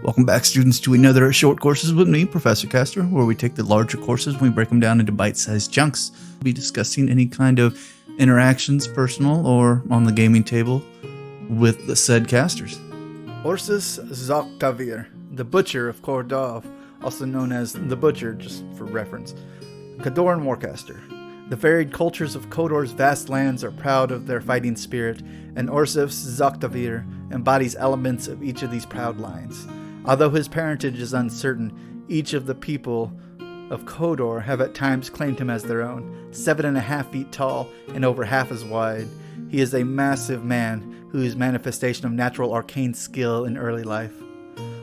Welcome back, students, to another Short Courses with me, Professor Caster, where we take the larger courses and we break them down into bite-sized chunks. We'll be discussing any kind of interactions, personal or on the gaming table, with the said casters. Orsus Zoktavir, the Butcher of Khardov, also known as the Butcher, just for reference. Khador and Warcaster. The varied cultures of Khador's vast lands are proud of their fighting spirit, and Orsus Zoktavir embodies elements of each of these proud lines. Although his parentage is uncertain, each of the people of Khador have at times claimed him as their own. 7.5 feet tall and over half as wide, he is a massive man whose manifestation of natural arcane skill in early life.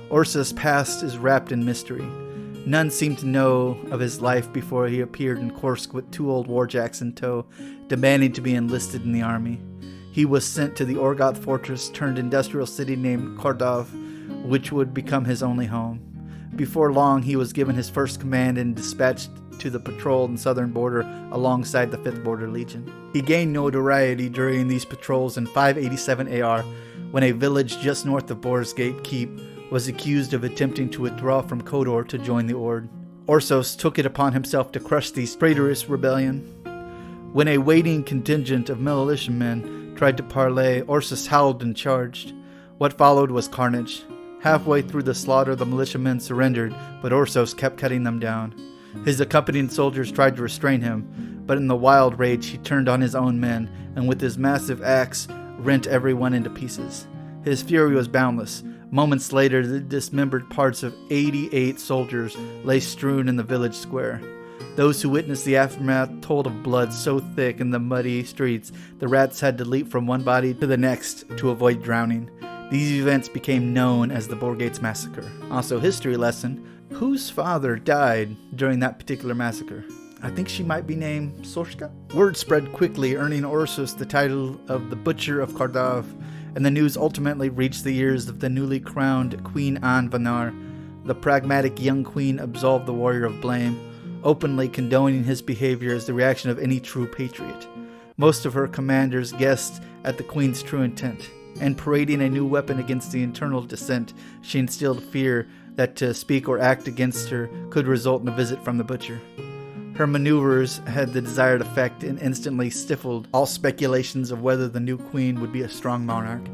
Orsus' past is wrapped in mystery. None seem to know of his life before he appeared in Kursk with 2 old warjacks in tow, demanding to be enlisted in the army. He was sent to the Orgoth fortress turned industrial city named Khardov, which would become his only home. Before long, he was given his first command and dispatched to the patrol in the southern border alongside the 5th Border Legion. He gained notoriety during these patrols in 587 AR when a village just north of Boar's Gate Keep was accused of attempting to withdraw from Khador to join the Ord. Orsus took it upon himself to crush the traitorous rebellion. When a waiting contingent of militiamen tried to parley, Orsus howled and charged. What followed was carnage. Halfway through the slaughter, the militiamen surrendered, but Orsus kept cutting them down. His accompanying soldiers tried to restrain him, but in the wild rage he turned on his own men, and with his massive axe rent everyone into pieces. His fury was boundless. Moments later, the dismembered parts of 88 soldiers lay strewn in the village square. Those who witnessed the aftermath told of blood so thick in the muddy streets, the rats had to leap from one body to the next to avoid drowning. These events became known as the Borgates Massacre. Also, history lesson, whose father died during that particular massacre? I think she might be named Sorska. Word spread quickly, earning Orsus the title of the Butcher of Khardov, and the news ultimately reached the ears of the newly crowned Queen Anvanar. The pragmatic young queen absolved the warrior of blame, openly condoning his behavior as the reaction of any true patriot. Most of her commanders guessed at the queen's true intent, and parading a new weapon against the internal dissent, she instilled fear that to speak or act against her could result in a visit from the Butcher. Her maneuvers had the desired effect and instantly stifled all speculations of whether the new queen would be a strong monarch.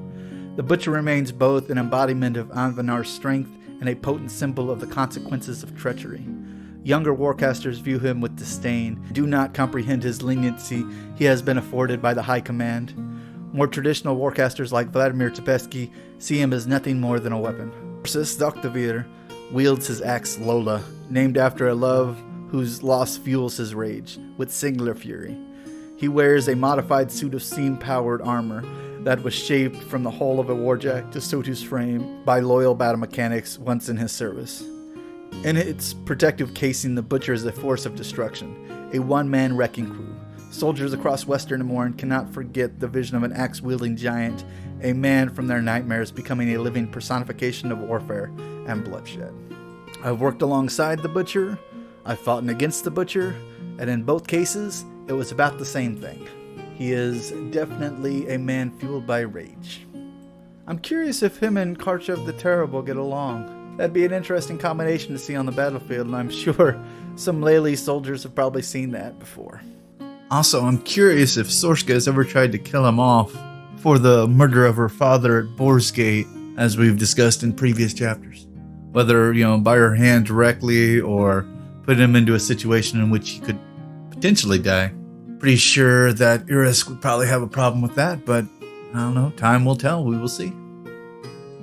The Butcher remains both an embodiment of Anvanar's strength and a potent symbol of the consequences of treachery. Younger warcasters view him with disdain, do not comprehend his leniency he has been afforded by the High Command. More traditional warcasters like Vladimir Tepesky see him as nothing more than a weapon. Orsus Zoktavir wields his axe Lola, named after a love whose loss fuels his rage, with singular fury. He wears a modified suit of steam-powered armor that was shaped from the hull of a warjack to suit his frame by loyal battle mechanics once in his service. In its protective casing, the Butcher is a force of destruction, a one-man wrecking crew. Soldiers across Western Amorn cannot forget the vision of an axe-wielding giant, a man from their nightmares becoming a living personification of warfare and bloodshed. I've worked alongside the Butcher, I've fought against the Butcher, and in both cases, it was about the same thing. He is definitely a man fueled by rage. I'm curious if him and Kharchev the Terrible get along. That'd be an interesting combination to see on the battlefield, and I'm sure some Lely soldiers have probably seen that before. Also, I'm curious if Sorska has ever tried to kill him off for the murder of her father at Boar's Gate, as we've discussed in previous chapters. Whether, by her hand directly or put him into a situation in which he could potentially die. Pretty sure that Urisk would probably have a problem with that, but I don't know. Time will tell. We will see.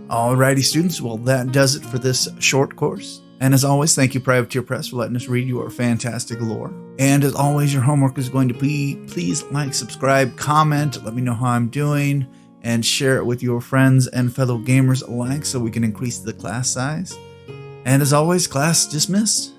Alrighty, students. Well, that does it for this short course. And as always, thank you, Privateer Press, for letting us read your fantastic lore. And as always, your homework is going to be, please like, subscribe, comment, let me know how I'm doing, and share it with your friends and fellow gamers alike so we can increase the class size. And as always, class dismissed.